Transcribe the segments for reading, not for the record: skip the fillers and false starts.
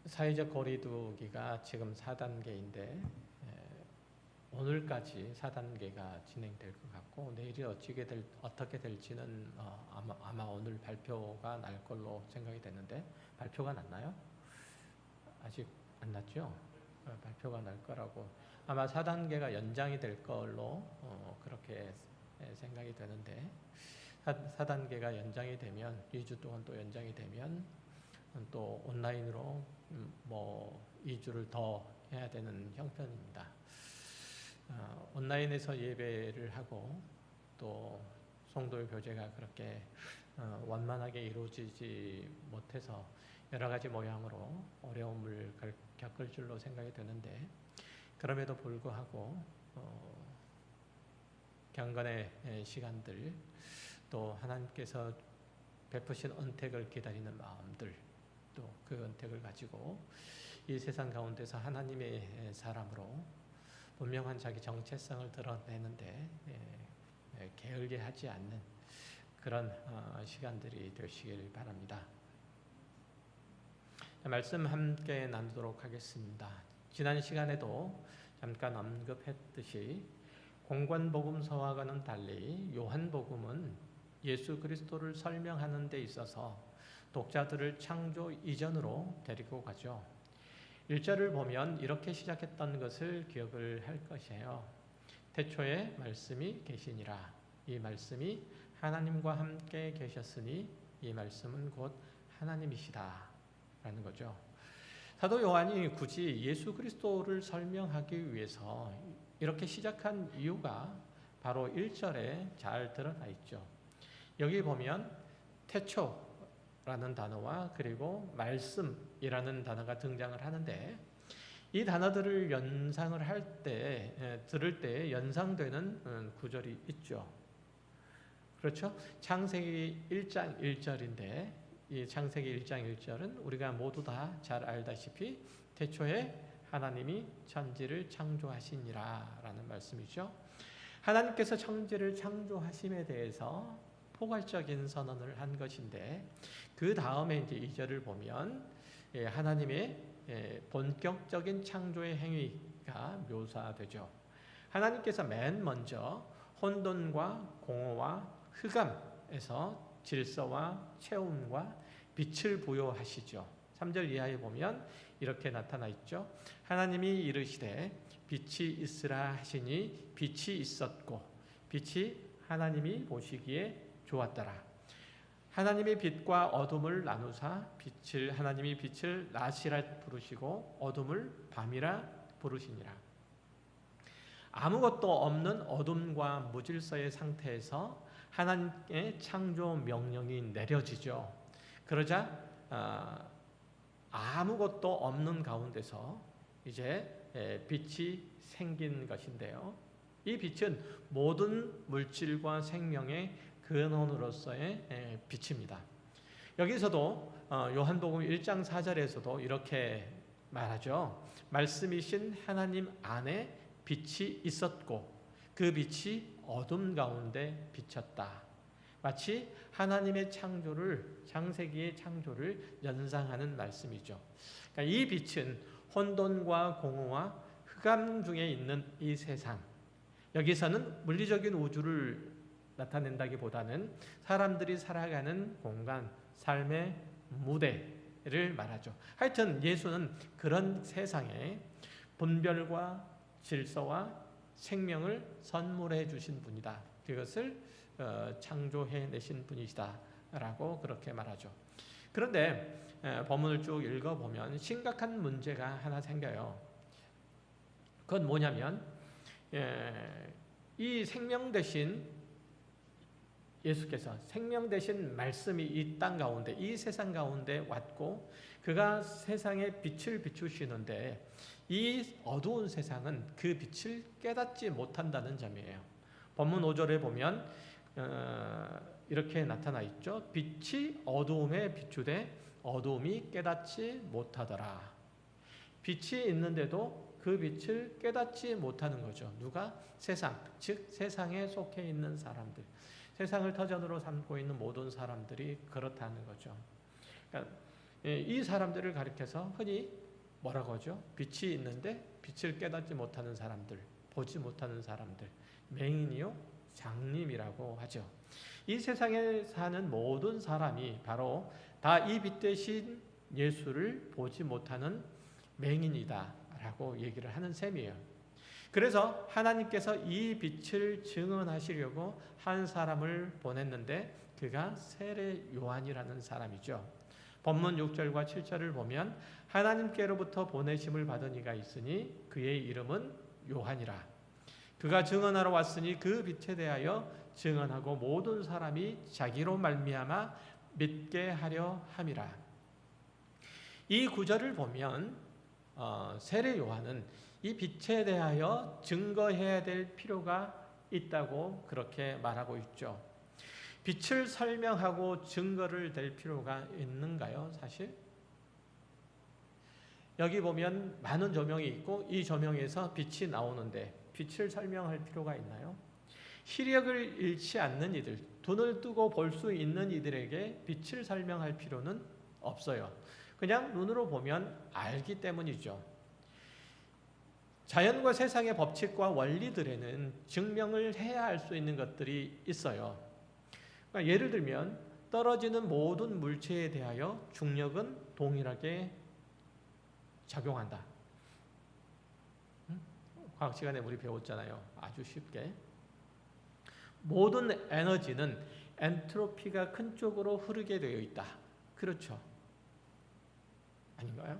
사회적 거리두기가 지금 4단계인데 오늘까지 4단계가 진행될 것 같고 내일이 어떻게 될지는 아마 오늘 발표가 날 걸로 생각이 되는데 발표가 났나요? 아직 안 났죠? 발표가 날 거라고 아마 4단계가 연장이 될 걸로 그렇게 생각이 되는데 4단계가 연장이 되면 2주 동안 또 연장이 되면 또 온라인으로 2주를 더 해야 되는 형편입니다. 온라인에서 예배를 하고 또 성도의 교제가 그렇게 원만하게 이루어지지 못해서 여러 가지 모양으로 어려움을 겪을 줄로 생각이 되는데 그럼에도 불구하고 경건의 시간들 또 하나님께서 베푸신 은택을 기다리는 마음들 또 그 은택을 가지고 이 세상 가운데서 하나님의 사람으로 분명한 자기 정체성을 드러내는데 게을리 하지 않는 그런 시간들이 되시길 바랍니다. 말씀 함께 나누도록 하겠습니다. 지난 시간에도 잠깐 언급했듯이 공관복음서와는 달리 요한복음은 예수 그리스도를 설명하는 데 있어서 독자들을 창조 이전으로 데리고 가죠. 1절을 보면 이렇게 시작했던 것을 기억을 할 것이에요. 태초에 말씀이 계시니라. 이 말씀이 하나님과 함께 계셨으니 이 말씀은 곧 하나님이시다 라는 거죠. 사도 요한이 굳이 예수 그리스도를 설명하기 위해서 이렇게 시작한 이유가 바로 1절에 잘 드러나 있죠. 여기 보면 태초라는 단어와 그리고 말씀이라는 단어가 등장을 하는데 이 단어들을 연상을 할 때, 들을 때 연상되는 구절이 있죠. 그렇죠? 창세기 1장 1절인데 이 창세기 1장 1절은 우리가 모두 다 잘 알다시피 태초에 하나님이 천지를 창조하시니라 라는 말씀이죠. 하나님께서 천지를 창조하심에 대해서 포괄적인 선언을 한 것인데 그 다음에 이제 2절을 보면 하나님의 본격적인 창조의 행위가 묘사되죠. 하나님께서 맨 먼저 혼돈과 공허와 흑암에서 질서와 채움과 빛을 부여하시죠. 3절 이하에 보면 이렇게 나타나 있죠. 하나님이 이르시되 빛이 있으라 하시니 빛이 있었고 빛이 하나님이 보시기에 좋았더라. 하나님이 빛과 어둠을 나누사 하나님이 빛을 낮이라 부르시고 어둠을 밤이라 부르시니라. 아무것도 없는 어둠과 무질서의 상태에서 하나님의 창조 명령이 내려지죠. 그러자 아무것도 없는 가운데서 이제 빛이 생긴 것인데요. 이 빛은 모든 물질과 생명의 근원으로서의 빛입니다. 여기서도 요한복음 1장 4절에서도 이렇게 말하죠. 말씀이신 하나님 안에 빛이 있었고 그 빛이 어둠 가운데 비쳤다. 마치 하나님의 창세기의 창조를 연상하는 말씀이죠. 그러니까 이 빛은 혼돈과 공허와 흑암 중에 있는 이 세상, 여기서는 물리적인 우주를 나타낸다기보다는 사람들이 살아가는 공간, 삶의 무대를 말하죠. 하여튼 예수는 그런 세상에 분별과 질서와 생명을 선물해 주신 분이다. 그것을 창조해내신 분이시다라고 그렇게 말하죠. 그런데 본문을 쭉 읽어보면 심각한 문제가 하나 생겨요. 그건 뭐냐면 이 생명 대신 예수께서 생명 대신 말씀이 이 땅 가운데 이 세상 가운데 왔고 그가 세상에 빛을 비추시는데 이 어두운 세상은 그 빛을 깨닫지 못한다는 점이에요. 본문 5절에 보면 이렇게 나타나 있죠. 빛이 어두움에 비추되 어두움이 깨닫지 못하더라. 빛이 있는데도 그 빛을 깨닫지 못하는 거죠. 누가? 세상, 즉 세상에 속해 있는 사람들, 세상을 터전으로 삼고 있는 모든 사람들이 그렇다는 거죠. 그러니까 이 사람들을 가리켜서 흔히 뭐라고 하죠? 빛이 있는데 빛을 깨닫지 못하는 사람들, 보지 못하는 사람들, 맹인이요 장님이라고 하죠. 이 세상에 사는 모든 사람이 바로 다 이 빛 대신 예수를 보지 못하는 맹인이다 라고 얘기를 하는 셈이에요. 그래서 하나님께서 이 빛을 증언하시려고 한 사람을 보냈는데 그가 세례 요한이라는 사람이죠. 본문 6절과 7절을 보면 하나님께로부터 보내심을 받은 이가 있으니 그의 이름은 요한이라. 그가 증언하러 왔으니 그 빛에 대하여 증언하고 모든 사람이 자기로 말미암아 믿게 하려 함이라. 이 구절을 보면 세례 요한은 이 빛에 대하여 증거해야 될 필요가 있다고 그렇게 말하고 있죠. 빛을 설명하고 증거를 댈 필요가 있는가요, 사실? 여기 보면 많은 조명이 있고 이 조명에서 빛이 나오는데 빛을 설명할 필요가 있나요? 시력을 잃지 않는 이들, 눈을 뜨고 볼 수 있는 이들에게 빛을 설명할 필요는 없어요. 그냥 눈으로 보면 알기 때문이죠. 자연과 세상의 법칙과 원리들에는 증명을 해야 할 수 있는 것들이 있어요. 그러니까 예를 들면 떨어지는 모든 물체에 대하여 중력은 동일하게 작용한다. 과학 시간에 우리 배웠잖아요. 아주 쉽게. 모든 에너지는 엔트로피가 큰 쪽으로 흐르게 되어 있다. 그렇죠? 아닌가요?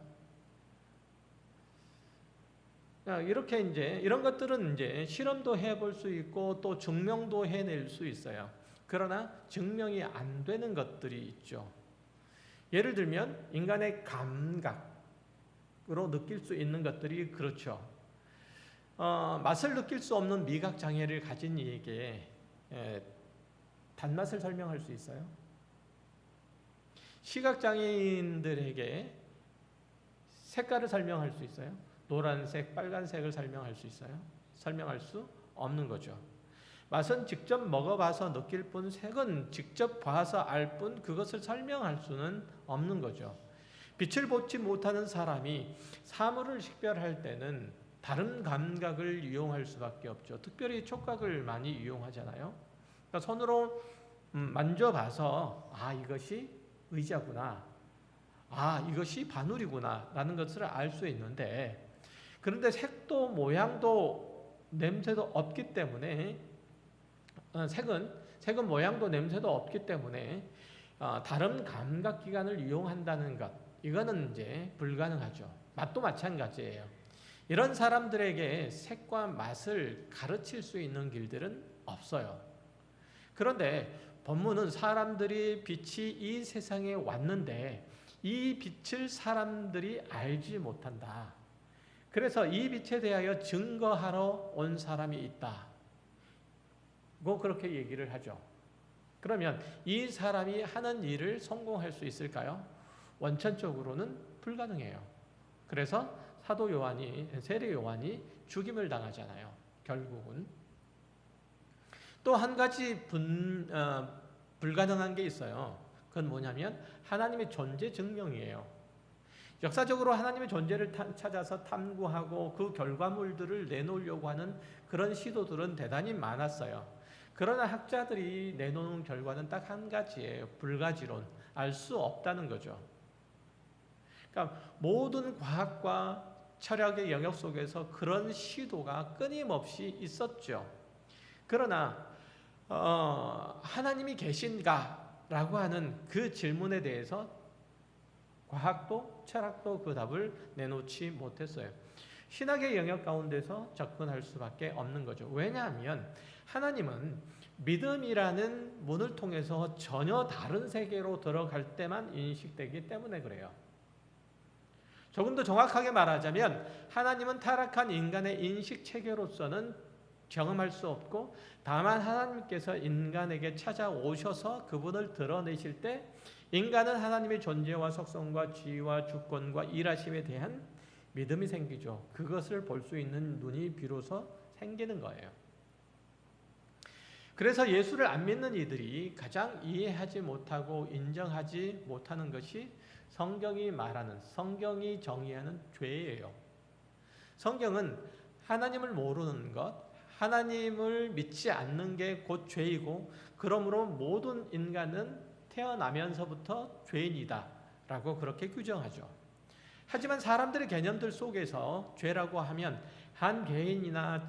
이렇게 이런 것들은 실험도 해볼 수 있고 또 증명도 해낼 수 있어요. 그러나 증명이 안 되는 것들이 있죠. 예를 들면 인간의 감각으로 느낄 수 있는 것들이 그렇죠. 맛을 느낄 수 없는 미각 장애를 가진 이에게 단맛을 설명할 수 있어요? 시각 장애인들에게 색깔을 설명할 수 있어요? 노란색, 빨간색을 설명할 수 있어요? 설명할 수 없는 거죠. 맛은 직접 먹어봐서 느낄 뿐, 색은 직접 봐서 알 뿐, 그것을 설명할 수는 없는 거죠. 빛을 보지 못하는 사람이 사물을 식별할 때는 다른 감각을 이용할 수밖에 없죠. 특별히 촉각을 많이 이용하잖아요. 그러니까 손으로 만져봐서 이것이 의자구나, 이것이 바늘이구나 라는 것을 알 수 있는데, 그런데 색도 모양도 냄새도 없기 때문에 색은 모양도 냄새도 없기 때문에 다른 감각기관을 이용한다는 것, 이거는 불가능하죠. 맛도 마찬가지예요. 이런 사람들에게 색과 맛을 가르칠 수 있는 길들은 없어요. 그런데 본문은 사람들이 빛이 이 세상에 왔는데 이 빛을 사람들이 알지 못한다. 그래서 이 빛에 대하여 증거하러 온 사람이 있다. 그렇게 얘기를 하죠. 그러면 이 사람이 하는 일을 성공할 수 있을까요? 원천적으로는 불가능해요. 그래서 사도 요한이, 세례 요한이 죽임을 당하잖아요. 결국은. 또 한 가지 불가능한 게 있어요. 그건 뭐냐면 하나님의 존재 증명이에요. 역사적으로 하나님의 존재를 찾아서 탐구하고 그 결과물들을 내놓으려고 하는 그런 시도들은 대단히 많았어요. 그러나 학자들이 내놓는 결과는 딱 한 가지예요. 불가지론. 알 수 없다는 거죠. 그러니까 모든 과학과 철학의 영역 속에서 그런 시도가 끊임없이 있었죠. 그러나 하나님이 계신가라고 하는 그 질문에 대해서 과학도 철학도 그 답을 내놓지 못했어요. 신학의 영역 가운데서 접근할 수밖에 없는 거죠. 왜냐하면 하나님은 믿음이라는 문을 통해서 전혀 다른 세계로 들어갈 때만 인식되기 때문에 그래요. 조금 더 정확하게 말하자면 하나님은 타락한 인간의 인식 체계로서는 경험할 수 없고, 다만 하나님께서 인간에게 찾아오셔서 그분을 드러내실 때 인간은 하나님의 존재와 속성과 지위와 주권과 일하심에 대한 믿음이 생기죠. 그것을 볼 수 있는 눈이 비로소 생기는 거예요. 그래서 예수를 안 믿는 이들이 가장 이해하지 못하고 인정하지 못하는 것이 성경이 말하는, 성경이 정의하는 죄예요. 성경은 하나님을 모르는 것, 하나님을 믿지 않는 게 곧 죄이고, 그러므로 모든 인간은 태어나면서부터 죄인이다 라고 그렇게 규정하죠. 하지만 사람들의 개념들 속에서 죄라고 하면 한 개인이나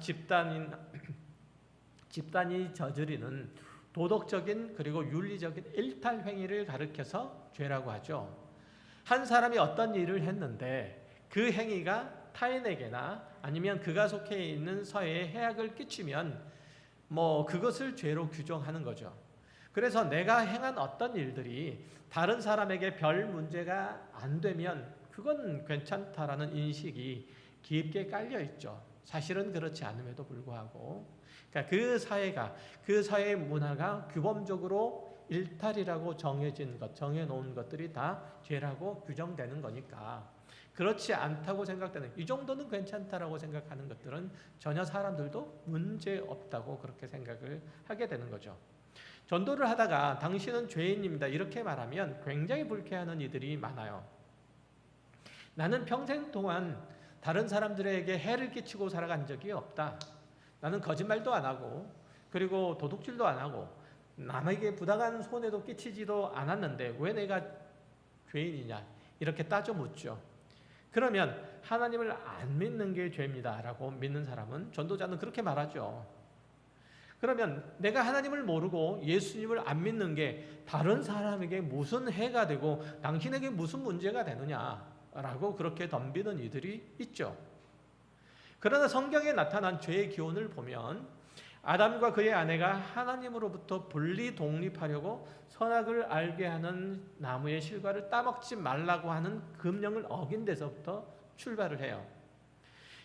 집단이 저지르는 도덕적인 그리고 윤리적인 일탈 행위를 가리켜서 죄라고 하죠. 한 사람이 어떤 일을 했는데 그 행위가 타인에게나 아니면 그가 속해 있는 사회에 해악을 끼치면 그것을 죄로 규정하는 거죠. 그래서 내가 행한 어떤 일들이 다른 사람에게 별 문제가 안 되면 그건 괜찮다라는 인식이 깊게 깔려 있죠. 사실은 그렇지 않음에도 불구하고, 그러니까 그 사회가, 그 사회의 문화가 규범적으로 일탈이라고 정해놓은 것들이 다 죄라고 규정되는 거니까, 그렇지 않다고 생각되는, 이 정도는 괜찮다라고 생각하는 것들은 전혀 사람들도 문제 없다고 그렇게 생각을 하게 되는 거죠. 전도를 하다가 당신은 죄인입니다 이렇게 말하면 굉장히 불쾌해하는 이들이 많아요. 나는 평생 동안 다른 사람들에게 해를 끼치고 살아간 적이 없다. 나는 거짓말도 안 하고, 그리고 도둑질도 안 하고, 남에게 부당한 손해도 끼치지도 않았는데 왜 내가 죄인이냐 이렇게 따져 묻죠. 그러면 하나님을 안 믿는 게 죄입니다 라고 믿는 사람은, 전도자는 그렇게 말하죠. 그러면 내가 하나님을 모르고 예수님을 안 믿는 게 다른 사람에게 무슨 해가 되고 당신에게 무슨 문제가 되느냐라고 그렇게 덤비는 이들이 있죠. 그러나 성경에 나타난 죄의 기원을 보면 아담과 그의 아내가 하나님으로부터 분리 독립하려고 선악을 알게 하는 나무의 실과를 따먹지 말라고 하는 금령을 어긴 데서부터 출발을 해요.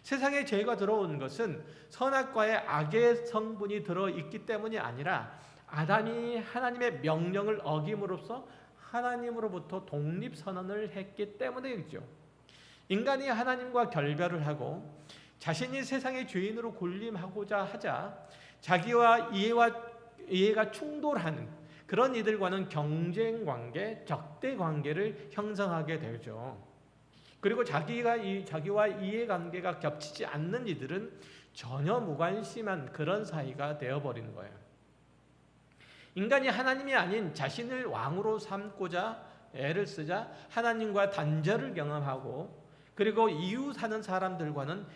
세상에 죄가 들어온 것은 선악과의 악의 성분이 들어있기 때문이 아니라 아담이 하나님의 명령을 어김으로써 하나님으로부터 독립선언을 했기 때문이죠. 인간이 하나님과 결별을 하고 자신이 세상의 죄인으로 군림하고자 하자 자기와 이해가 충돌하는 그런 이들과는 경쟁관계, 적대관계를 형성하게 되죠. 그리고 자기와 이해관계가 겹치지 않는 이들은 전혀 무관심한 그런 사이가 되어버리는 거예요. 인간이 하나님이 아닌 자신을 왕으로 삼고자 애를 쓰자 하나님과 단절을 경험하고, 그리고 이웃 사는 사람들과는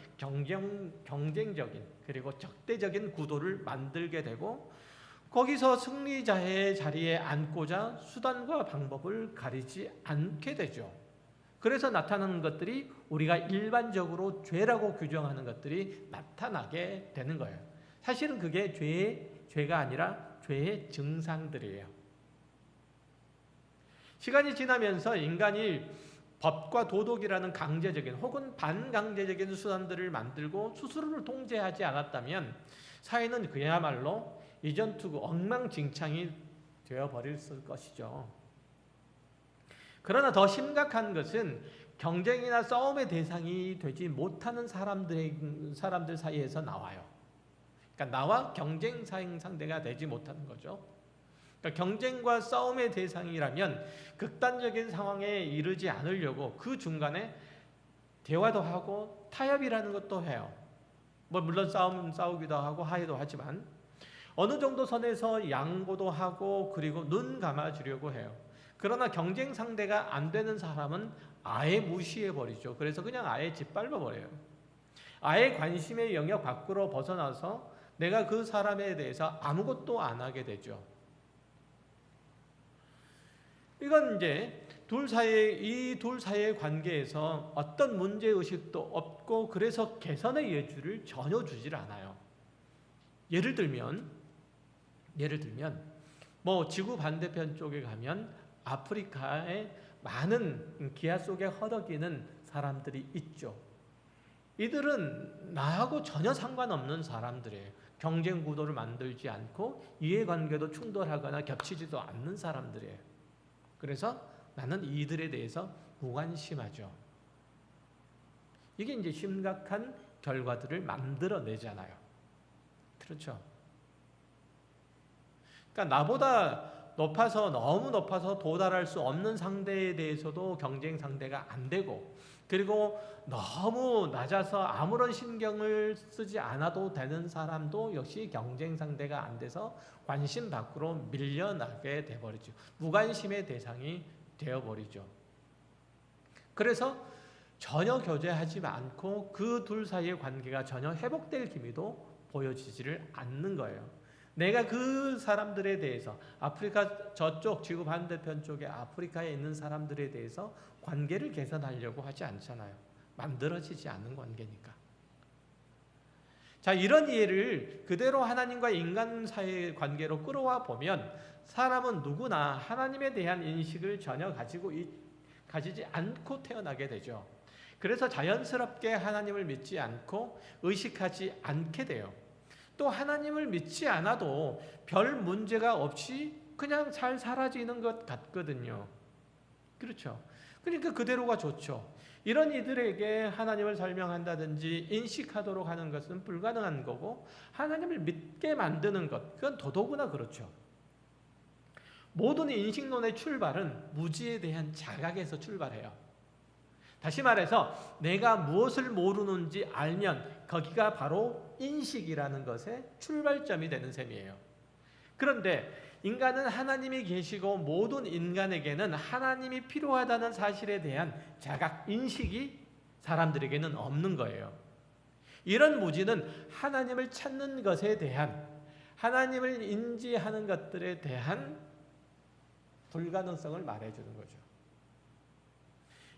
경쟁적인 그리고 적대적인 구도를 만들게 되고, 거기서 승리자의 자리에 앉고자 수단과 방법을 가리지 않게 되죠. 그래서 나타나는 것들이 우리가 일반적으로 죄라고 규정하는 것들이 나타나게 되는 거예요. 사실은 그게 죄가 아니라 죄의 증상들이에요. 시간이 지나면서 인간이 법과 도덕이라는 강제적인 혹은 반강제적인 수단들을 만들고 스스로를 통제하지 않았다면 사회는 그야말로 이전투구 엉망진창이 되어버릴 것이죠. 그러나 더 심각한 것은 경쟁이나 싸움의 대상이 되지 못하는 사람들 사이에서 나와요. 그러니까 나와 경쟁 상대가 되지 못하는 거죠. 그러니까 경쟁과 싸움의 대상이라면 극단적인 상황에 이르지 않으려고 그 중간에 대화도 하고 타협이라는 것도 해요. 물론 싸우기도 하고 하해도 하지만 어느 정도 선에서 양보도 하고, 그리고 눈 감아주려고 해요. 그러나 경쟁 상대가 안 되는 사람은 아예 무시해버리죠. 그래서 그냥 아예 짓밟아버려요. 아예 관심의 영역 밖으로 벗어나서 내가 그 사람에 대해서 아무것도 안 하게 되죠. 이건 이제 이 둘 사이의 관계에서 어떤 문제의식도 없고, 그래서 개선의 여지를 전혀 주질 않아요. 예를 들면 지구 반대편 쪽에 가면 아프리카에 많은 기아 속에 허덕이는 사람들이 있죠. 이들은 나하고 전혀 상관없는 사람들이에요. 경쟁 구도를 만들지 않고 이해관계도 충돌하거나 겹치지도 않는 사람들이에요. 그래서 나는 이들에 대해서 무관심하죠. 이게 이제 심각한 결과들을 만들어내잖아요. 그렇죠? 그러니까 나보다 높아서 너무 높아서 도달할 수 없는 상대에 대해서도 경쟁 상대가 안 되고, 그리고 너무 낮아서 아무런 신경을 쓰지 않아도 되는 사람도 역시 경쟁 상대가 안 돼서 관심 밖으로 밀려나게 돼버리죠. 무관심의 대상이 되어버리죠. 그래서 전혀 교제하지 않고 그 둘 사이의 관계가 전혀 회복될 기미도 보여지지를 않는 거예요. 내가 그 사람들에 대해서, 아프리카 저쪽 지구 반대편 쪽에 아프리카에 있는 사람들에 대해서 관계를 개선하려고 하지 않잖아요. 만들어지지 않는 관계니까. 자, 이런 이해를 그대로 하나님과 인간 사이의 관계로 끌어와 보면 사람은 누구나 하나님에 대한 인식을 전혀 가지지 않고 태어나게 되죠. 그래서 자연스럽게 하나님을 믿지 않고 의식하지 않게 돼요. 또 하나님을 믿지 않아도 별 문제가 없이 그냥 잘 사라지는 것 같거든요. 그렇죠. 그러니까 그대로가 좋죠. 이런 이들에게 하나님을 설명한다든지 인식하도록 하는 것은 불가능한 거고, 하나님을 믿게 만드는 것, 그건 더더구나 그렇죠. 모든 인식론의 출발은 무지에 대한 자각에서 출발해요. 다시 말해서 내가 무엇을 모르는지 알면 거기가 바로 인식이라는 것의 출발점이 되는 셈이에요. 그런데 인간은 하나님이 계시고 모든 인간에게는 하나님이 필요하다는 사실에 대한 자각, 인식이 사람들에게는 없는 거예요. 이런 무지는 하나님을 찾는 것에 대한, 하나님을 인지하는 것들에 대한 불가능성을 말해주는 거죠.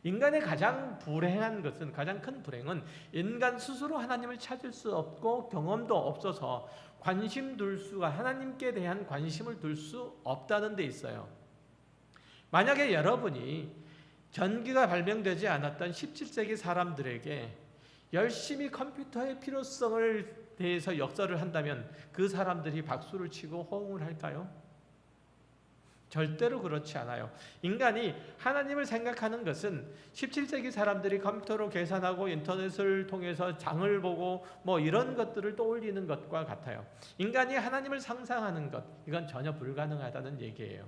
인간의 가장 큰 불행은 인간 스스로 하나님을 찾을 수 없고 경험도 없어서 하나님께 대한 관심을 둘 수 없다는 데 있어요. 만약에 여러분이 전기가 발명되지 않았던 17세기 사람들에게 열심히 컴퓨터의 필요성을 대해서 역설을 한다면 그 사람들이 박수를 치고 호응을 할까요? 절대로 그렇지 않아요. 인간이 하나님을 생각하는 것은 17세기 사람들이 컴퓨터로 계산하고 인터넷을 통해서 장을 보고 뭐 이런 것들을 떠올리는 것과 같아요. 인간이 하나님을 상상하는 것, 이건 전혀 불가능하다는 얘기예요.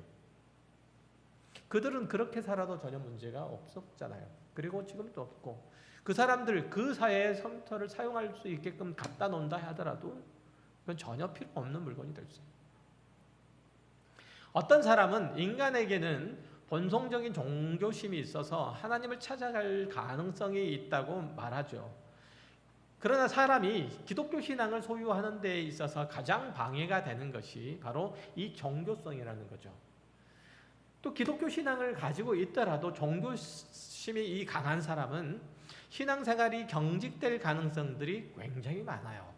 그들은 그렇게 살아도 전혀 문제가 없었잖아요. 그리고 지금도 없고, 그 사람들 그 사회에 컴퓨터를 사용할 수 있게끔 갖다 놓는다 하더라도 그건 전혀 필요 없는 물건이 될 수 있어요. 어떤 사람은 인간에게는 본성적인 종교심이 있어서 하나님을 찾아갈 가능성이 있다고 말하죠. 그러나 사람이 기독교 신앙을 소유하는 데 있어서 가장 방해가 되는 것이 바로 이 종교성이라는 거죠. 또 기독교 신앙을 가지고 있더라도 종교심이 강한 사람은 신앙생활이 경직될 가능성들이 굉장히 많아요.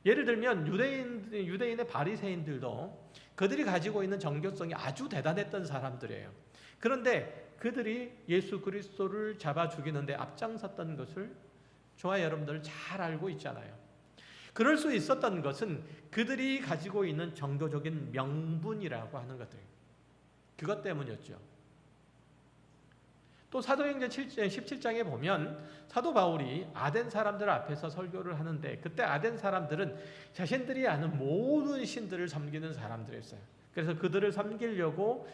예를 들면 유대인의 바리새인들도 그들이 가지고 있는 정교성이 아주 대단했던 사람들이에요. 그런데 그들이 예수 그리스도를 잡아 죽이는데 앞장섰던 것을 저와 여러분들 잘 알고 있잖아요. 그럴 수 있었던 것은 그들이 가지고 있는 정교적인 명분이라고 하는 것들이에요. 그것 때문이었죠. 또 사도행전 17장에 보면 사도 바울이 아덴 사람들 앞에서 설교를 하는데, 그때 아덴 사람들은 자신들이 아는 모든 신들을 섬기는 사람들이었어요. 그래서 그들을 섬기려고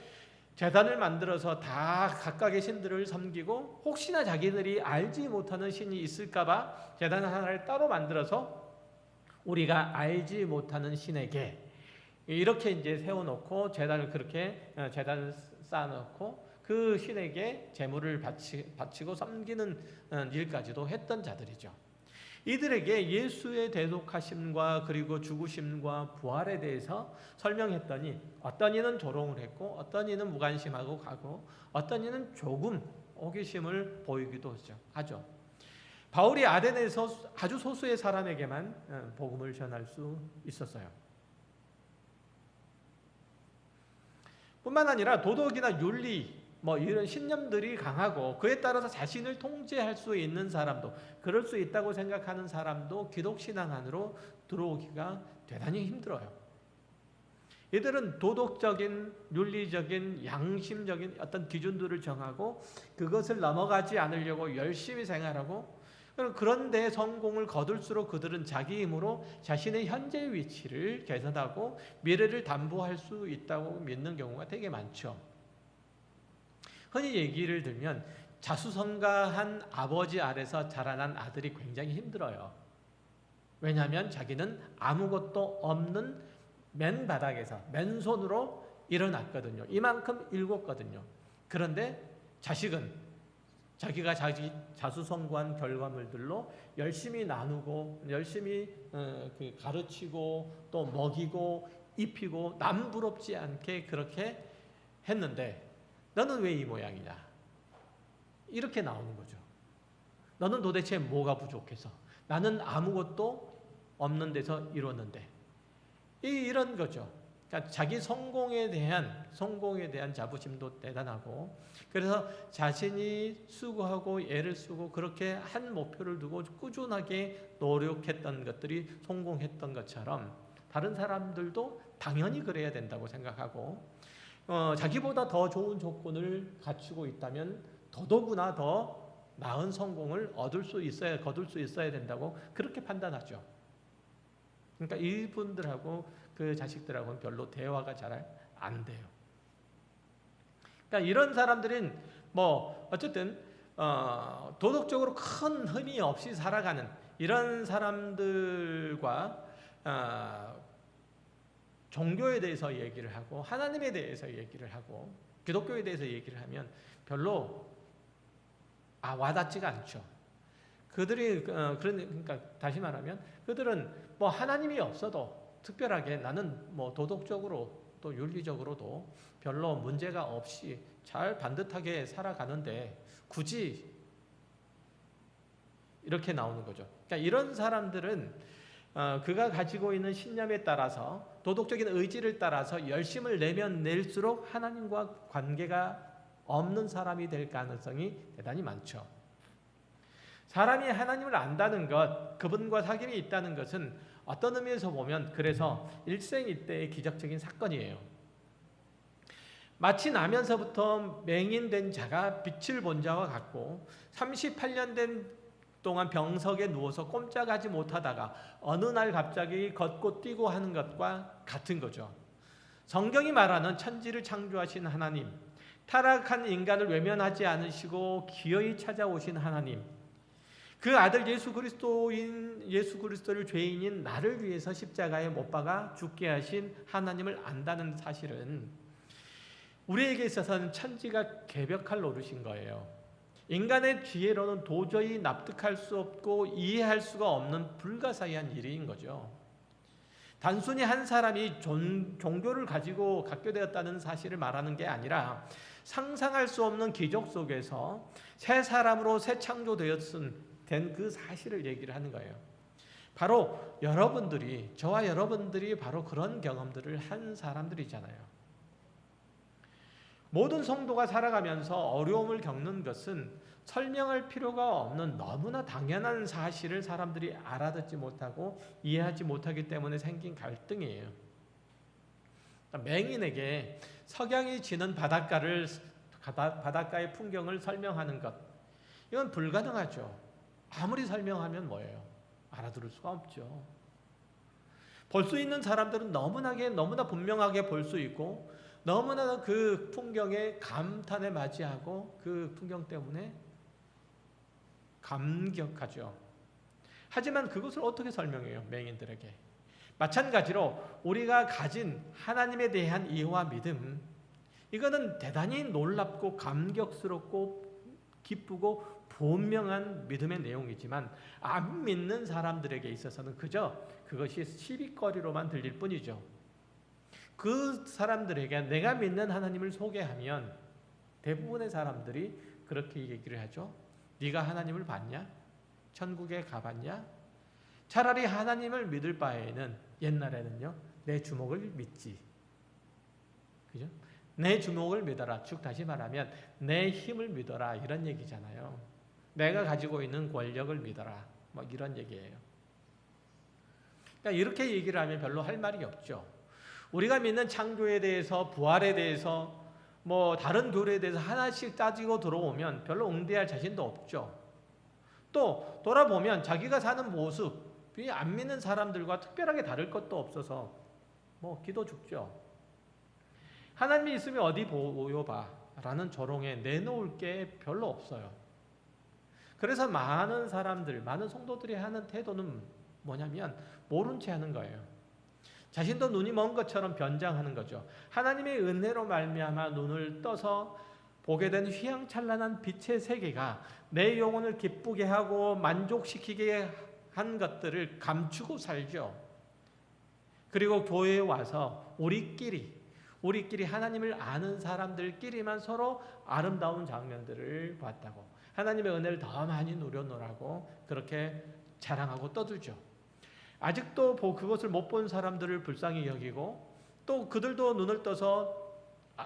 제단을 만들어서 다 각각의 신들을 섬기고, 혹시나 자기들이 알지 못하는 신이 있을까 봐 제단 하나를 따로 만들어서 우리가 알지 못하는 신에게 이렇게 이제 세워놓고 제단을 쌓아놓고 그 신에게 제물을 바치고 섬기는 일까지도 했던 자들이죠. 이들에게 예수의 대속하심과 그리고 죽으심과 부활에 대해서 설명했더니 어떤 이는 조롱을 했고, 어떤 이는 무관심하고 가고, 어떤 이는 조금 호기심을 보이기도 하죠. 바울이 아덴에서 아주 소수의 사람에게만 복음을 전할 수 있었어요. 뿐만 아니라 도덕이나 윤리, 이런 신념들이 강하고 그에 따라서 자신을 통제할 수 있는 사람도, 그럴 수 있다고 생각하는 사람도 기독신앙 안으로 들어오기가 대단히 힘들어요. 이들은 도덕적인, 윤리적인, 양심적인 어떤 기준들을 정하고 그것을 넘어가지 않으려고 열심히 생활하고, 그런데 성공을 거둘수록 그들은 자기 힘으로 자신의 현재 위치를 개선하고 미래를 담보할 수 있다고 믿는 경우가 되게 많죠. 흔히 얘기를 들면 자수성가한 아버지 아래서 자라난 아들이 굉장히 힘들어요. 왜냐하면 자기는 아무것도 없는 맨바닥에서 맨손으로 일어났거든요. 이만큼 읽었거든요. 그런데 자식은 자기가 자수성가한 결과물들로 열심히 나누고 열심히 가르치고 또 먹이고 입히고 남 부럽지 않게 그렇게 했는데 너는 왜 이 모양이냐? 이렇게 나오는 거죠. 너는 도대체 뭐가 부족해서? 나는 아무것도 없는 데서 이뤘는데. 이런 거죠. 그러니까 자기 성공에 대한 자부심도 대단하고, 그래서 자신이 수고하고 애를 쓰고 그렇게 한 목표를 두고 꾸준하게 노력했던 것들이 성공했던 것처럼 다른 사람들도 당연히 그래야 된다고 생각하고, 자기보다 더 좋은 조건을 갖추고 있다면 더더구나 더 나은 성공을 거둘 수 있어야 된다고 그렇게 판단하죠. 그러니까 이분들하고 그 자식들하고는 별로 대화가 잘 안 돼요. 그러니까 이런 사람들은 어쨌든 도덕적으로 큰 흠이 없이 살아가는 이런 사람들과 종교에 대해서 얘기를 하고 하나님에 대해서 얘기를 하고 기독교에 대해서 얘기를 하면 별로 와닿지가 않죠. 그들이 그러니까 다시 말하면 그들은 하나님이 없어도 특별하게 나는 도덕적으로 또 윤리적으로도 별로 문제가 없이 잘 반듯하게 살아가는데 굳이 이렇게 나오는 거죠. 그러니까 이런 사람들은 그가 가지고 있는 신념에 따라서 도덕적인 의지를 따라서 열심을 내면 낼수록 하나님과 관계가 없는 사람이 될 가능성이 대단히 많죠. 사람이 하나님을 안다는 것, 그분과 사귐이 있다는 것은 어떤 의미에서 보면 그래서 일생일대의 기적적인 사건이에요. 마치 나면서부터 맹인된 자가 빛을 본 자와 같고 38년 된 동안 병석에 누워서 꼼짝하지 못하다가 어느 날 갑자기 걷고 뛰고 하는 것과 같은 거죠. 성경이 말하는 천지를 창조하신 하나님, 타락한 인간을 외면하지 않으시고 기어이 찾아오신 하나님, 그 아들 예수 그리스도를 죄인인 나를 위해서 십자가에 못 박아 죽게 하신 하나님을 안다는 사실은 우리에게 있어서는 천지가 개벽할 노릇인 거예요. 인간의 지혜로는 도저히 납득할 수 없고 이해할 수가 없는 불가사의한 일인 거죠. 단순히 한 사람이 종교를 가지고 갖게 되었다는 사실을 말하는 게 아니라 상상할 수 없는 기적 속에서 새 사람으로 새 창조되었은 된 그 사실을 얘기를 하는 거예요. 바로 저와 여러분들이 바로 그런 경험들을 한 사람들이잖아요. 모든 성도가 살아가면서 어려움을 겪는 것은 설명할 필요가 없는 너무나 당연한 사실을 사람들이 알아듣지 못하고 이해하지 못하기 때문에 생긴 갈등이에요. 맹인에게 석양이 지는 바닷가의 풍경을 설명하는 것, 이건 불가능하죠. 아무리 설명하면 뭐예요? 알아들을 수가 없죠. 볼 수 있는 사람들은 너무나 분명하게 볼 수 있고 너무나 그 풍경에 감탄에 맞이하고 그 풍경 때문에 감격하죠. 하지만 그것을 어떻게 설명해요? 맹인들에게. 마찬가지로 우리가 가진 하나님에 대한 이해와 믿음, 이거는 대단히 놀랍고 감격스럽고 기쁘고 분명한 믿음의 내용이지만 안 믿는 사람들에게 있어서는 그저 그것이 시비거리로만 들릴 뿐이죠. 그 사람들에게 내가 믿는 하나님을 소개하면 대부분의 사람들이 그렇게 얘기를 하죠. 네가 하나님을 봤냐? 천국에 가봤냐? 차라리 하나님을 믿을 바에는 옛날에는요, 내 주먹을 믿지. 그죠? 내 주먹을 믿어라. 즉 다시 말하면 내 힘을 믿어라. 이런 얘기잖아요. 내가 가지고 있는 권력을 믿어라. 이런 얘기예요. 그러니까 이렇게 얘기를 하면 별로 할 말이 없죠. 우리가 믿는 창조에 대해서, 부활에 대해서, 다른 교리에 대해서 하나씩 따지고 들어오면 별로 응대할 자신도 없죠. 또 돌아보면 자기가 사는 모습이 안 믿는 사람들과 특별하게 다를 것도 없어서 뭐 기도 죽죠. 하나님이 있으면 어디 보여봐 라는 조롱에 내놓을 게 별로 없어요. 그래서 많은 사람들, 많은 성도들이 하는 태도는 뭐냐면 모른 채 하는 거예요. 자신도 눈이 먼 것처럼 변장하는 거죠. 하나님의 은혜로 말미암아 눈을 떠서 보게 된 휘황찬란한 빛의 세계가 내 영혼을 기쁘게 하고 만족시키게 한 것들을 감추고 살죠. 그리고 교회에 와서 우리끼리 하나님을 아는 사람들끼리만 서로 아름다운 장면들을 봤다고, 하나님의 은혜를 더 많이 누려놓으라고 그렇게 자랑하고 떠들죠. 아직도 그것을 못 본 사람들을 불쌍히 여기고, 또 그들도 눈을 떠서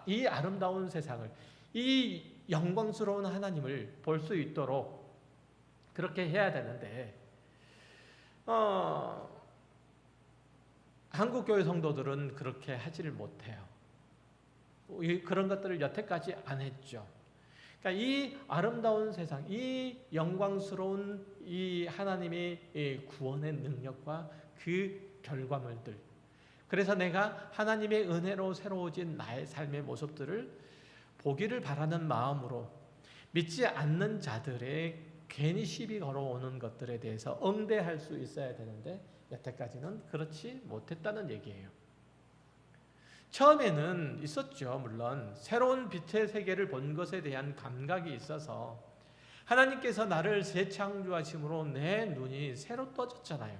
이 아름다운 세상을, 이 영광스러운 하나님을 볼 수 있도록 그렇게 해야 되는데, 한국교회 성도들은 그렇게 하지를 못해요. 그런 것들을 여태까지 안 했죠. 그러니까 이 아름다운 세상, 이 영광스러운 이 하나님의 구원의 능력과 그 결과물들, 그래서 내가 하나님의 은혜로 새로워진 나의 삶의 모습들을 보기를 바라는 마음으로 믿지 않는 자들의 괜히 시비 걸어오는 것들에 대해서 응대할 수 있어야 되는데 여태까지는 그렇지 못했다는 얘기예요. 처음에는 있었죠. 물론 새로운 빛의 세계를 본 것에 대한 감각이 있어서 하나님께서 나를 재창조하심으로 내 눈이 새로 떠졌잖아요.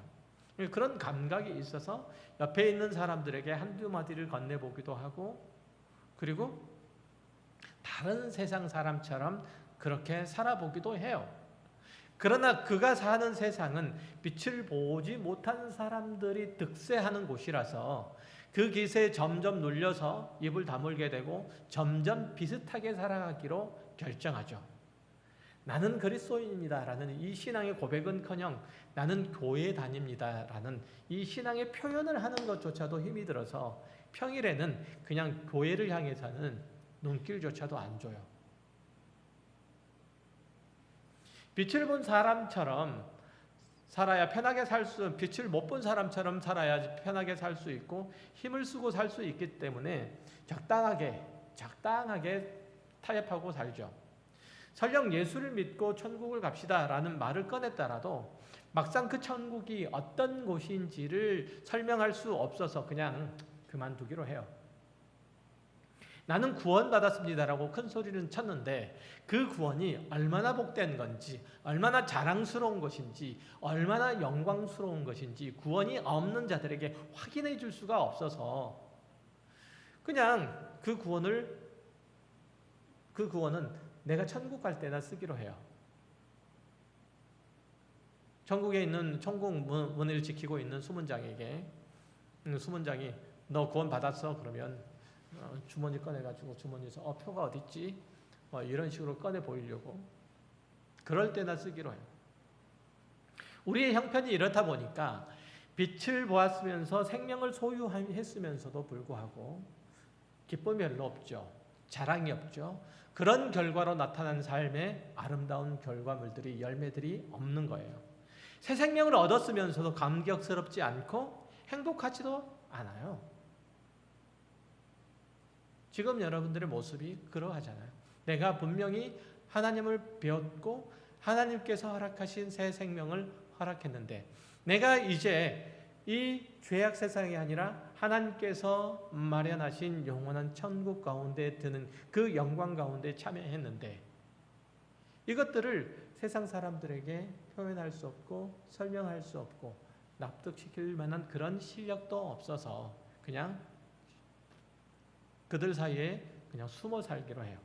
그런 감각이 있어서 옆에 있는 사람들에게 한두 마디를 건네보기도 하고, 그리고 다른 세상 사람처럼 그렇게 살아보기도 해요. 그러나 그가 사는 세상은 빛을 보지 못한 사람들이 득세하는 곳이라서 그 기세에 점점 눌려서 입을 다물게 되고 점점 비슷하게 살아가기로 결정하죠. 나는 그리스도인입니다 라는 이 신앙의 고백은커녕 나는 교회에 다닙니다 라는 이 신앙의 표현을 하는 것조차도 힘이 들어서 평일에는 그냥 교회를 향해서는 눈길조차도 안 줘요. 빛을 본 사람처럼 살아야 편하게 빛을 못 본 사람처럼 살아야 편하게 살 수 있고 힘을 쓰고 살 수 있기 때문에 적당하게 타협하고 살죠. 설령 예수를 믿고 천국을 갑시다 라는 말을 꺼냈더라도 막상 그 천국이 어떤 곳인지를 설명할 수 없어서 그냥 그만두기로 해요. 나는 구원받았습니다라고 큰 소리는 쳤는데 그 구원이 얼마나 복된 건지, 얼마나 자랑스러운 것인지, 얼마나 영광스러운 것인지 구원이 없는 자들에게 확인해 줄 수가 없어서 그냥 그 구원은 내가 천국 갈 때나 쓰기로 해요. 천국에 있는 천국 문을 지키고 있는 수문장에게, 수문장이 너 구원 받았어? 그러면 주머니 꺼내가지고 주머니에서 표가 어디 있지? 이런 식으로 꺼내 보이려고 그럴 때나 쓰기로 해요. 우리의 형편이 이렇다 보니까 빛을 보았으면서 생명을 소유했으면서도 불구하고 기쁨이 별로 없죠. 자랑이 없죠. 그런 결과로 나타난 삶의 아름다운 결과물들이, 열매들이 없는 거예요. 새 생명을 얻었으면서도 감격스럽지 않고 행복하지도 않아요. 지금 여러분들의 모습이 그러하잖아요. 내가 분명히 하나님을 배웠고 하나님께서 허락하신 새 생명을 허락했는데 내가 이제 이 죄악 세상이 아니라 하나님께서 마련하신 영원한 천국 가운데 드는 그 영광 가운데 참여했는데 이것들을 세상 사람들에게 표현할 수 없고 설명할 수 없고 납득시킬 만한 그런 실력도 없어서 그냥 그들 사이에 그냥 숨어 살기로 해요.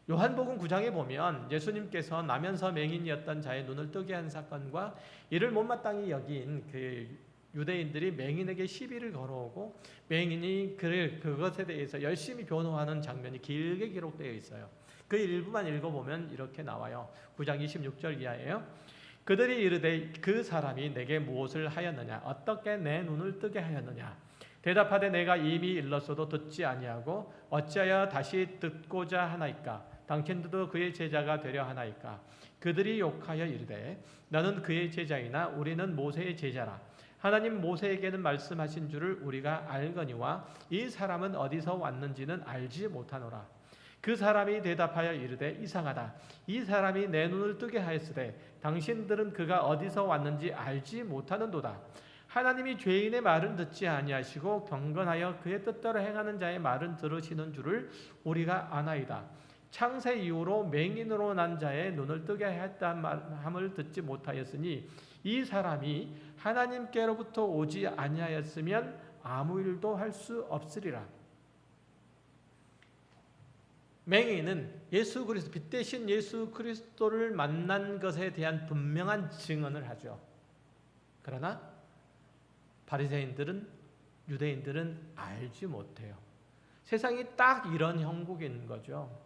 요한복음 9장에 보면 예수님께서 나면서 맹인이었던 자의 눈을 뜨게 한 사건과 이를 못마땅히 여긴 그 유대인들이 맹인에게 시비를 걸어오고 맹인이 그것에 대해서 열심히 변호하는 장면이 길게 기록되어 있어요. 그 일부만 읽어보면 이렇게 나와요. 9장 26절 이하예요. 그들이 이르되 그 사람이 내게 무엇을 하였느냐? 어떻게 내 눈을 뜨게 하였느냐? 대답하되 내가 이미 일렀어도 듣지 아니하고 어찌하여 다시 듣고자 하나이까? 당신들도 그의 제자가 되려 하나이까. 그들이 욕하여 이르되 너는 그의 제자이나 우리는 모세의 제자라. 하나님 모세에게는 말씀하신 줄을 우리가 알거니와 이 사람은 어디서 왔는지는 알지 못하노라. 그 사람이 대답하여 이르되 이상하다. 이 사람이 내 눈을 뜨게 하였으되 당신들은 그가 어디서 왔는지 알지 못하는도다. 하나님이 죄인의 말은 듣지 아니하시고 경건하여 그의 뜻대로 행하는 자의 말은 들으시는 줄을 우리가 아나이다. 창세 이후로 맹인으로 난 자의 눈을 뜨게 하였다함을 듣지 못하였으니 이 사람이 하나님께로부터 오지 아니하였으면 아무 일도 할 수 없으리라. 맹인은 예수 그리스도, 빛 대신 예수 그리스도를 만난 것에 대한 분명한 증언을 하죠. 그러나 바리새인들은, 유대인들은 알지 못해요. 세상이 딱 이런 형국인 거죠.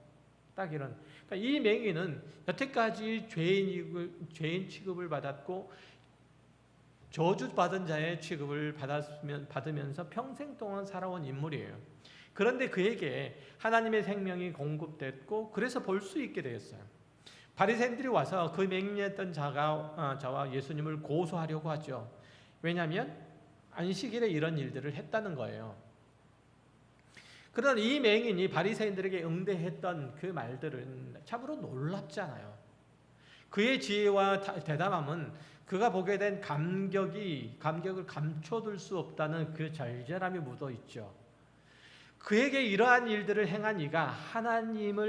딱 이런. 그러니까 이 맹인은 여태까지 죄인 취급을 받았고 저주받은 자의 취급을 받으면서 평생 동안 살아온 인물이에요. 그런데 그에게 하나님의 생명이 공급됐고 그래서 볼 수 있게 되었어요. 바리새인들이 와서 그 맹인했던 자와 예수님을 고소하려고 하죠. 왜냐하면 안식일에 이런 일들을 했다는 거예요. 그러나 이 맹인이 바리새인들에게 응대했던 그 말들은 참으로 놀랍잖아요. 그의 지혜와 대담함은 그가 보게 된 감격을 감춰둘 수 없다는 그 절절함이 묻어 있죠. 그에게 이러한 일들을 행한 이가 하나님이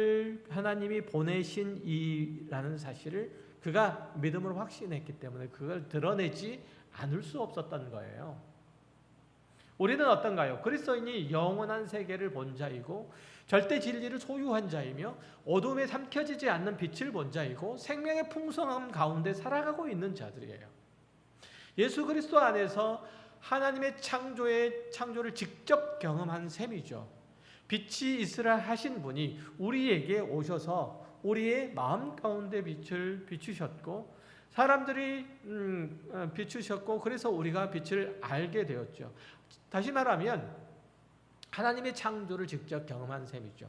보내신 이라는 사실을 그가 믿음으로 확신했기 때문에 그걸 드러내지 않을 수 없었던 거예요. 우리는 어떤가요? 그리스도인이 영원한 세계를 본 자이고 절대 진리를 소유한 자이며 어둠에 삼켜지지 않는 빛을 본 자이고 생명의 풍성함 가운데 살아가고 있는 자들이에요. 예수 그리스도 안에서 하나님의 창조를 직접 경험한 셈이죠. 빛이 있으라 하신 분이 우리에게 오셔서 우리의 마음 가운데 빛을 비추셨고 사람들이 비추셨고 그래서 우리가 빛을 알게 되었죠. 다시 말하면 하나님의 창조를 직접 경험한 셈이죠.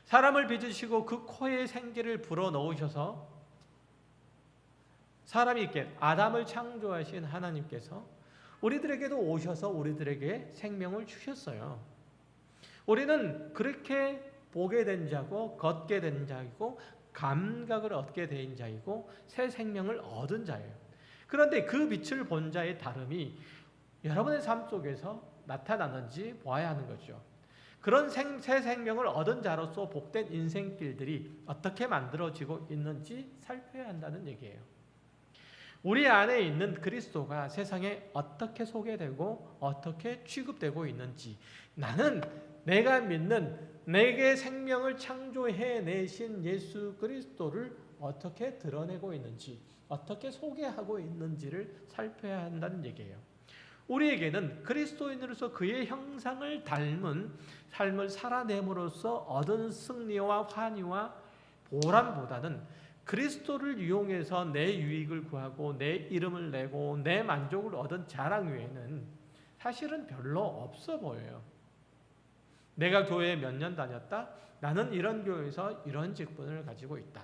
사람을 빚으시고 그 코에 생기를 불어넣으셔서 사람이 있게 아담을 창조하신 하나님께서 우리들에게도 오셔서 우리들에게 생명을 주셨어요. 우리는 그렇게 보게 된 자고 걷게 된 자이고 감각을 얻게 된 자이고 새 생명을 얻은 자예요. 그런데 그 빛을 본 자의 다름이 여러분의 삶 속에서 나타나는지 보아야 하는 거죠. 그런 새 생명을 얻은 자로서 복된 인생길들이 어떻게 만들어지고 있는지 살펴야 한다는 얘기예요. 우리 안에 있는 그리스도가 세상에 어떻게 소개되고 어떻게 취급되고 있는지, 나는 내가 믿는 내게 생명을 창조해내신 예수 그리스도를 어떻게 드러내고 있는지, 어떻게 소개하고 있는지를 살펴야 한다는 얘기예요. 우리에게는 그리스도인으로서 그의 형상을 닮은 삶을 살아냄으로써 얻은 승리와 환희와 보람보다는 그리스도를 이용해서 내 유익을 구하고 내 이름을 내고 내 만족을 얻은 자랑 외에는 사실은 별로 없어 보여요. 내가 교회에 몇 년 다녔다? 나는 이런 교회에서 이런 직분을 가지고 있다.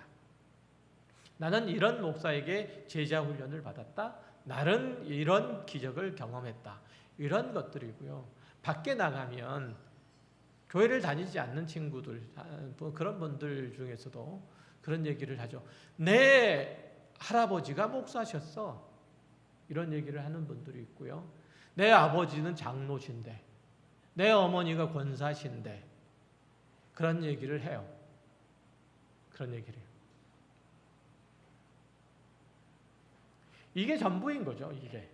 나는 이런 목사에게 제자 훈련을 받았다. 나는 이런 기적을 경험했다. 이런 것들이고요. 밖에 나가면 교회를 다니지 않는 친구들, 그런 분들 중에서도 그런 얘기를 하죠. 내 할아버지가 목사셨어. 이런 얘기를 하는 분들이 있고요. 내 아버지는 장로신데, 내 어머니가 권사신데, 그런 얘기를 해요. 그런 얘기를 해요. 이게 전부인 거죠. 이게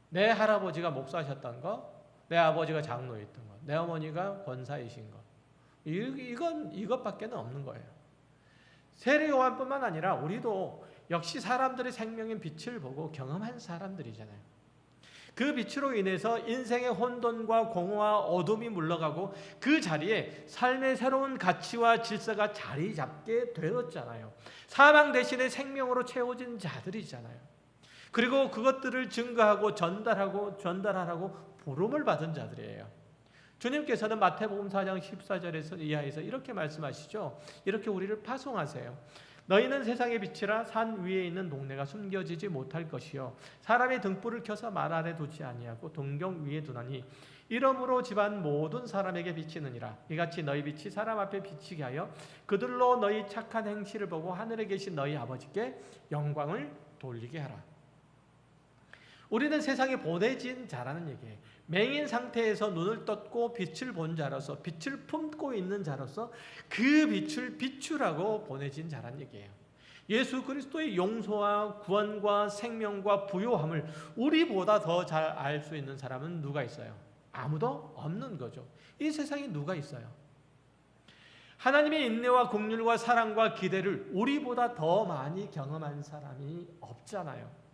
내 할아버지가 목사셨던 거, 내 아버지가 장로였던 거, 내 어머니가 권사이신 거, 이것밖에는 없는 거예요. 세례 요한뿐만 아니라 우리도 역시 사람들의 생명인 빛을 보고 경험한 사람들이잖아요. 그 빛으로 인해서 인생의 혼돈과 공허와 어둠이 물러가고 그 자리에 삶의 새로운 가치와 질서가 자리 잡게 되었잖아요. 사망 대신에 생명으로 채워진 자들이잖아요. 그리고 그것들을 증거하고 전달하라고 부름을 받은 자들이에요. 주님께서는 마태복음 4장 14절에서 이하에서 이렇게 말씀하시죠. 이렇게 우리를 파송하세요. 너희는 세상의 빛이라. 산 위에 있는 동네가 숨겨지지 못할 것이요 사람의 등불을 켜서 말 아래 두지 아니하고 등경 위에 두나니 이러므로 집안 모든 사람에게 비치느니라. 이같이 너희 빛이 사람 앞에 비치게 하여 그들로 너희 착한 행실을 보고 하늘에 계신 너희 아버지께 영광을 돌리게 하라. 우리는 세상에 보내진 자라는 얘기예요. 맹인 상태에서 눈을 떴고 빛을 본 자로서, 빛을 품고 있는 자로서 그 빛을 비추라고 보내진 자란 얘기예요. 예수 그리스도의 용서와 구원과 생명과 부요함을 우리보다 더 잘 알 수 있는 사람은 누가 있어요? 아무도 없는 거죠. 이 세상에 누가 있어요? 하나님의 인내와 긍휼과 사랑과 기대를 우리보다 더 많이 경험한 사람이 없잖아요.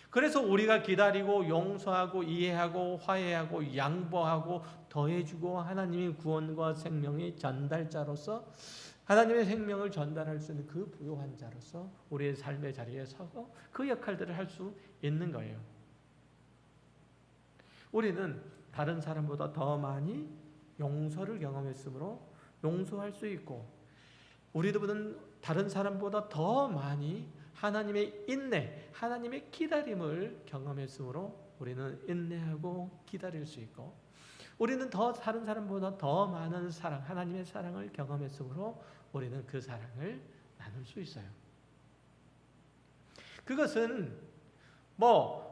그래서 우리가 기다리고 용서하고 이해하고 화해하고 양보하고 더해주고 하나님의 구원과 생명의 전달자로서 하나님의 생명을 전달할 수 있는 그 부요한 자로서 우리의 삶의 자리에 서서 그 역할들을 할 수 있는 거예요. 우리는 다른 사람보다 더 많이 용서를 경험했으므로 용서할 수 있고, 우리들은 다른 사람보다 더 많이 하나님의 인내, 하나님의 기다림을 경험했으므로 우리는 인내하고 기다릴 수 있고, 우리는 다른 사람보다 더 많은 사랑, 하나님의 사랑을 경험했으므로 우리는 그 사랑을 나눌 수 있어요. 그것은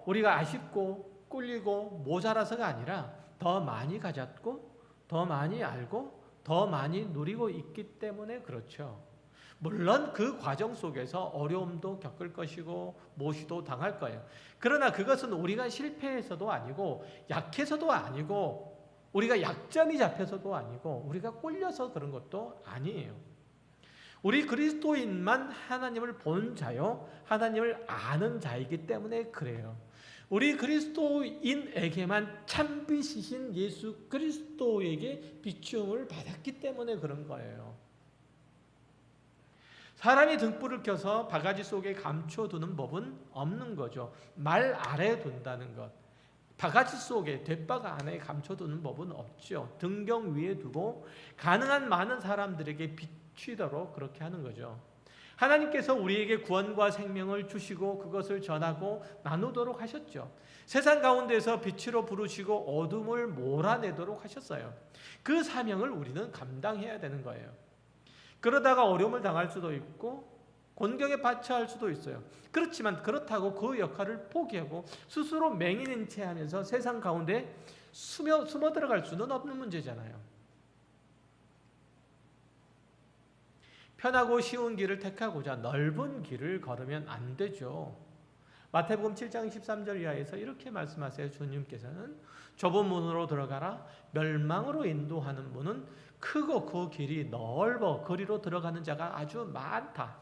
우리가 아쉽고 꿀리고 모자라서가 아니라 더 많이 가졌고 더 많이 알고 더 많이 누리고 있기 때문에 그렇죠. 물론 그 과정 속에서 어려움도 겪을 것이고 모시도 당할 거예요. 그러나 그것은 우리가 실패해서도 아니고 약해서도 아니고 우리가 약점이 잡혀서도 아니고 우리가 꿀려서 그런 것도 아니에요. 우리 그리스도인만 하나님을 본 자요, 하나님을 아는 자이기 때문에 그래요. 우리 그리스도인에게만 참빛이신 예수 그리스도에게 비추음을 받았기 때문에 그런 거예요. 사람이 등불을 켜서 바가지 속에 감춰두는 법은 없는 거죠. 말 아래 둔다는 것, 바가지 속에 돛바가 안에 감춰두는 법은 없죠. 등경 위에 두고 가능한 많은 사람들에게 비추도록 그렇게 하는 거죠. 하나님께서 우리에게 구원과 생명을 주시고 그것을 전하고 나누도록 하셨죠. 세상 가운데서 빛으로 부르시고 어둠을 몰아내도록 하셨어요. 그 사명을 우리는 감당해야 되는 거예요. 그러다가 어려움을 당할 수도 있고 곤경에 파처할 수도 있어요. 그렇지만 그렇다고 그 역할을 포기하고 스스로 맹인인 채 하면서 세상 가운데 숨어 들어갈 수는 없는 문제잖아요. 편하고 쉬운 길을 택하고자 넓은 길을 걸으면 안 되죠. 마태복음 7장 13절 이하에서 이렇게 말씀하세요. 주님께서는 좁은 문으로 들어가라. 멸망으로 인도하는 문은 크고 그 길이 넓어 거리로 들어가는 자가 아주 많다.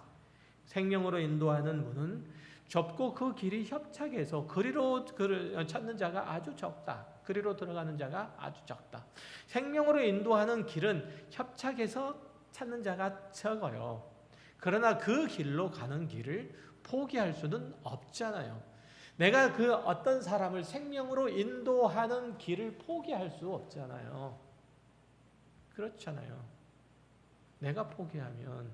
생명으로 인도하는 문은 좁고 그 길이 협착해서 거리로 찾는 자가 아주 적다. 거리로 들어가는 자가 아주 적다. 생명으로 인도하는 길은 협착해서 찾는 자가 적어요. 그러나 그 길로 가는 길을 포기할 수는 없잖아요. 내가 그 어떤 사람을 생명으로 인도하는 길을 포기할 수 없잖아요. 그렇잖아요. 내가 포기하면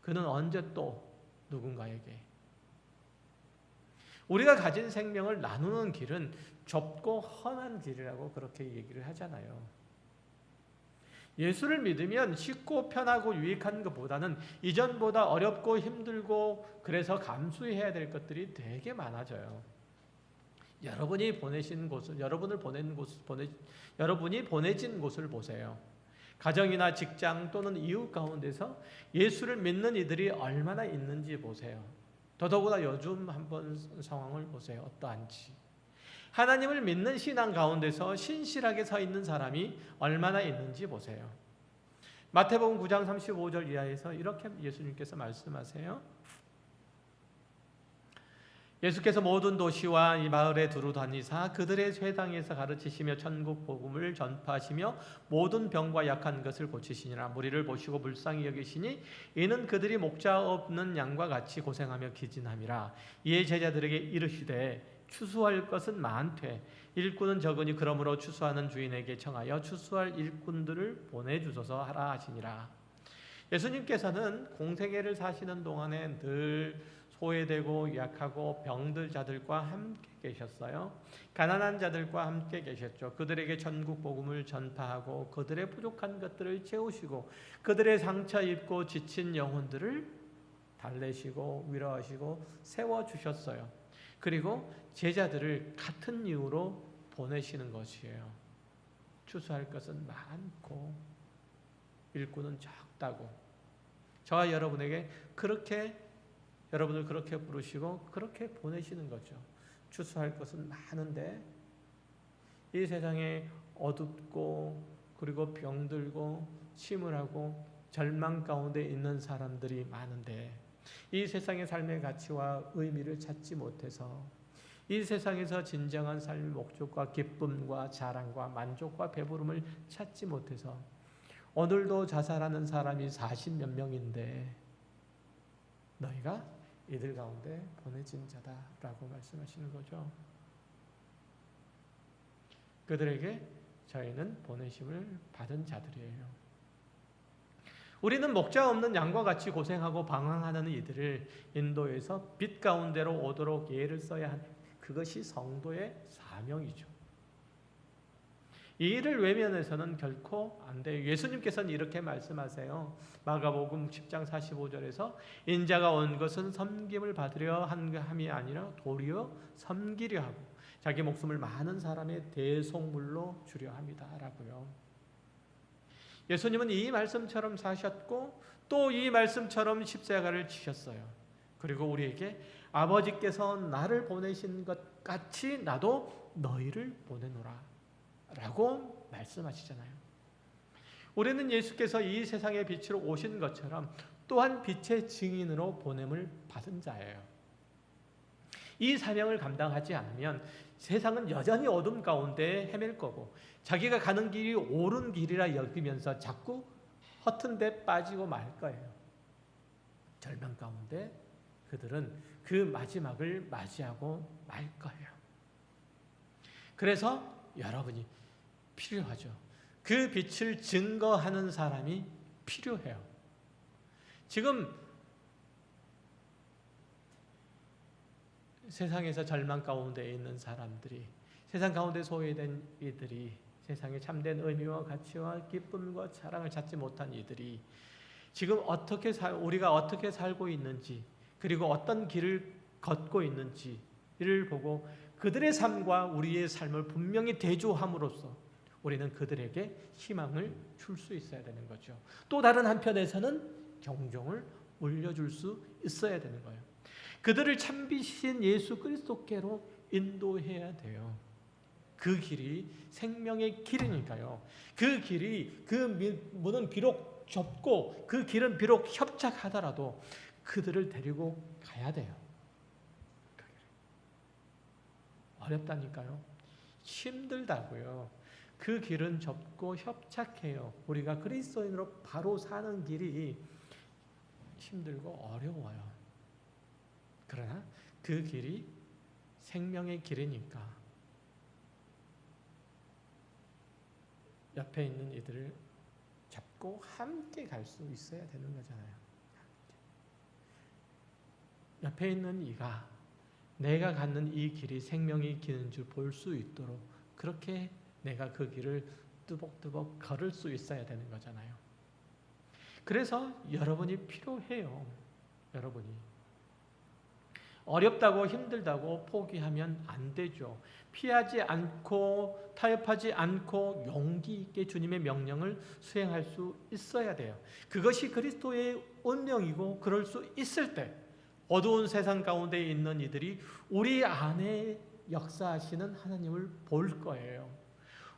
그는 언제 또 누군가에게, 우리가 가진 생명을 나누는 길은 좁고 험한 길이라고 그렇게 얘기를 하잖아요. 예수를 믿으면 쉽고 편하고 유익한 것보다는 이전보다 어렵고 힘들고 그래서 감수해야 될 것들이 되게 많아져요. 여러분이 보내신 곳을, 여러분이 보내진 곳을 보세요. 가정이나 직장 또는 이웃 가운데서 예수를 믿는 이들이 얼마나 있는지 보세요. 더더구나 요즘 한번 상황을 보세요. 어떠한지. 하나님을 믿는 신앙 가운데서 신실하게 서 있는 사람이 얼마나 있는지 보세요. 마태복음 9장 35절 이하에서 이렇게 예수님께서 말씀하세요. 예수께서 모든 도시와 이 마을에 두루 다니사 그들의 회당에서 가르치시며 천국 복음을 전파하시며 모든 병과 약한 것을 고치시니라. 무리를 보시고 불쌍히 여기시니 이는 그들이 목자 없는 양과 같이 고생하며 기진함이라. 이에 제자들에게 이르시되 추수할 것은 많되 일꾼은 적으니 그러므로 추수하는 주인에게 청하여 추수할 일꾼들을 보내주소서 하라 하시니라. 예수님께서는 공생애를 사시는 동안에 늘 소외되고 약하고 병들 자들과 함께 계셨어요. 가난한 자들과 함께 계셨죠. 그들에게 전국 복음을 전파하고 그들의 부족한 것들을 채우시고 그들의 상처 입고 지친 영혼들을 달래시고 위로하시고 세워주셨어요. 그리고 제자들을 같은 이유로 보내시는 것이에요. 추수할 것은 많고 일꾼은 적다고. 저와 여러분에게 여러분을 그렇게 부르시고 그렇게 보내시는 거죠. 추수할 것은 많은데 이 세상에 어둡고 그리고 병들고 침울하고 절망 가운데 있는 사람들이 많은데 이 세상의 삶의 가치와 의미를 찾지 못해서 이 세상에서 진정한 삶의 목적과 기쁨과 자랑과 만족과 배부름을 찾지 못해서 오늘도 자살하는 사람이 40몇 명인데 너희가 이들 가운데 보내진 자다라고 말씀하시는 거죠. 그들에게 저희는 보내심을 받은 자들이에요. 우리는 목자 없는 양과 같이 고생하고 방황하는 이들을 인도해서 빛 가운데로 오도록 예를 써야 하는 그것이 성도의 사명이죠. 이 일을 외면해서는 결코 안 돼요. 예수님께서는 이렇게 말씀하세요. 마가복음 10장 45절에서 인자가 온 것은 섬김을 받으려 함이 아니라 도리어 섬기려 하고 자기 목숨을 많은 사람의 대속물로 주려 합니다 라고요. 예수님은 이 말씀처럼 사셨고 또 이 말씀처럼 십자가를 지셨어요. 그리고 우리에게 아버지께서 나를 보내신 것 같이 나도 너희를 보내노라 라고 말씀하시잖아요. 우리는 예수께서 이 세상의 빛으로 오신 것처럼 또한 빛의 증인으로 보냄을 받은 자예요. 이 사명을 감당하지 않으면 세상은 여전히 어둠 가운데 헤맬 거고 자기가 가는 길이 옳은 길이라 여기면서 자꾸 허튼 데 빠지고 말 거예요. 절망 가운데 그들은 그 마지막을 맞이하고 말 거예요. 그래서 여러분이 필요하죠. 그 빛을 증거하는 사람이 필요해요. 지금 세상에서 절망 가운데 있는 사람들이, 세상 가운데 소외된 이들이, 세상의 참된 의미와 가치와 기쁨과 사랑을 찾지 못한 이들이 지금 우리가 어떻게 살고 있는지, 그리고 어떤 길을 걷고 있는지를 보고 그들의 삶과 우리의 삶을 분명히 대조함으로써 우리는 그들에게 희망을 줄 수 있어야 되는 거죠. 또 다른 한편에서는 경종을 울려줄 수 있어야 되는 거예요. 그들을 참비신 예수 그리스도께로 인도해야 돼요. 그 길이 생명의 길이니까요. 그 길이, 그 문은 비록 좁고 그 길은 비록 협착하더라도 그들을 데리고 가야 돼요. 어렵다니까요. 힘들다고요. 그 길은 좁고 협착해요. 우리가 그리스도인으로 바로 사는 길이 힘들고 어려워요. 그러나 그 길이 생명의 길이니까 옆에 있는 이들을 잡고 함께 갈 수 있어야 되는 거잖아요. 옆에 있는 이가 내가 갖는 이 길이 생명의 길인 줄 볼 수 있도록 그렇게 내가 그 길을 뚜벅뚜벅 걸을 수 있어야 되는 거잖아요. 그래서 여러분이 필요해요. 여러분이. 어렵다고 힘들다고 포기하면 안 되죠. 피하지 않고 타협하지 않고 용기 있게 주님의 명령을 수행할 수 있어야 돼요. 그것이 그리스도의 운명이고 그럴 수 있을 때 어두운 세상 가운데 있는 이들이 우리 안에 역사하시는 하나님을 볼 거예요.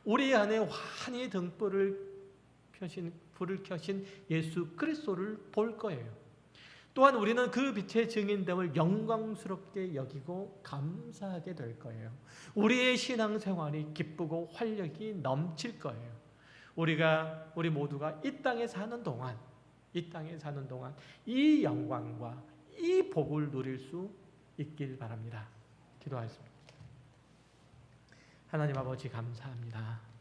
우리 안에 환히 등불을 불을 켜신 예수 그리스도를 볼 거예요. 또한 우리는 그 빛의 증인됨을 영광스럽게 여기고 감사하게 될 거예요. 우리의 신앙생활이 기쁘고 활력이 넘칠 거예요. 우리 모두가 이 땅에 사는 동안 이 영광과 이 복을 누릴 수 있길 바랍니다. 기도하겠습니다. 하나님 아버지 감사합니다.